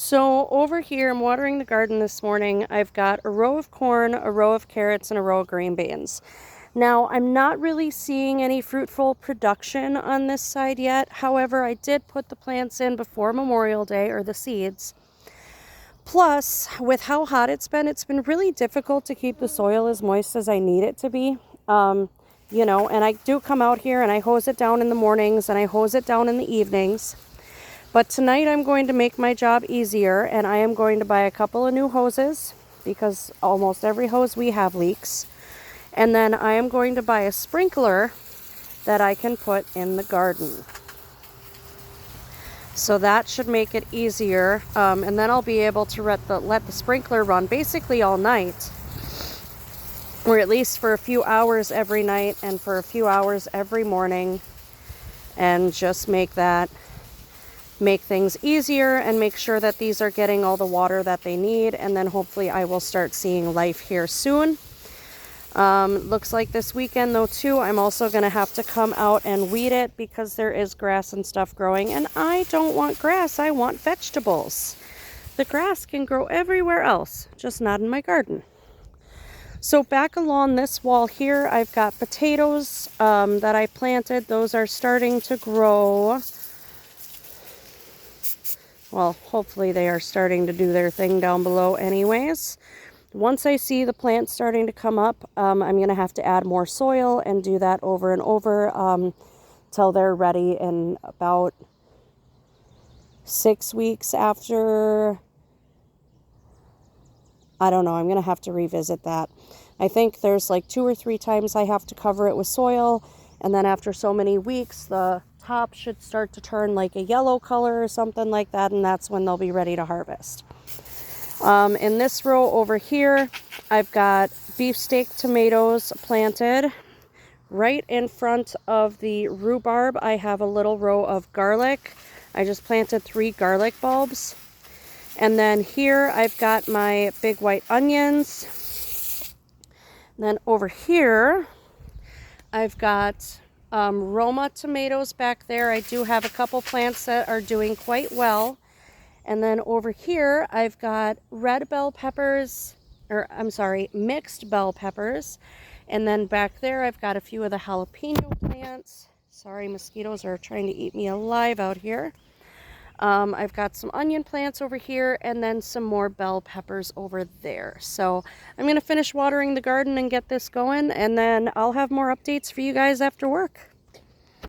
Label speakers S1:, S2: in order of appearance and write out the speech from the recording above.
S1: So over here, I'm watering the garden this morning. I've got a row of corn, a row of carrots, and a row of green beans. Now, I'm not really seeing any fruitful production on this side yet. However, I did put the plants in before Memorial Day, or the seeds. Plus, with how hot it's been really difficult to keep the soil as moist as I need it to be. And I do come out here and I hose it down in the mornings and I hose it down in the evenings. But tonight I'm going to make my job easier, and I am going to buy a couple of new hoses because almost every hose we have leaks. And then I am going to buy a sprinkler that I can put in the garden. So that should make it easier. And then I'll be able to let the sprinkler run basically all night, or at least for a few hours every night and for a few hours every morning, and just make things easier and make sure that these are getting all the water that they need. And then hopefully I will start seeing life here soon. Looks like this weekend though too, I'm also going to have to come out and weed it because there is grass and stuff growing, and I don't want grass, I want vegetables. The grass can grow everywhere else, just not in my garden. So back along this wall here, I've got potatoes that I planted. Those are starting to grow. Well, hopefully they are starting to do their thing down below anyways. Once I see the plants starting to come up, I'm going to have to add more soil and do that over and over till they're ready in about 6 weeks after. I don't know, I'm going to have to revisit that. I think there's like 2 or 3 times I have to cover it with soil, and then after so many weeks, the top should start to turn like a yellow color or something like that, and that's when they'll be ready to harvest. In this row over here, I've got beefsteak tomatoes planted. Right in front of the rhubarb, I have a little row of garlic. I just planted 3 garlic bulbs. And then here I've got my big white onions. And then over here, I've got Roma tomatoes back there. I do have a couple plants that are doing quite well. And then over here, I've got mixed bell peppers. And then back there, I've got a few of the jalapeno plants. Sorry, mosquitoes are trying to eat me alive out here. I've got some onion plants over here and then some more bell peppers over there. So I'm going to finish watering the garden and get this going, and then I'll have more updates for you guys after work.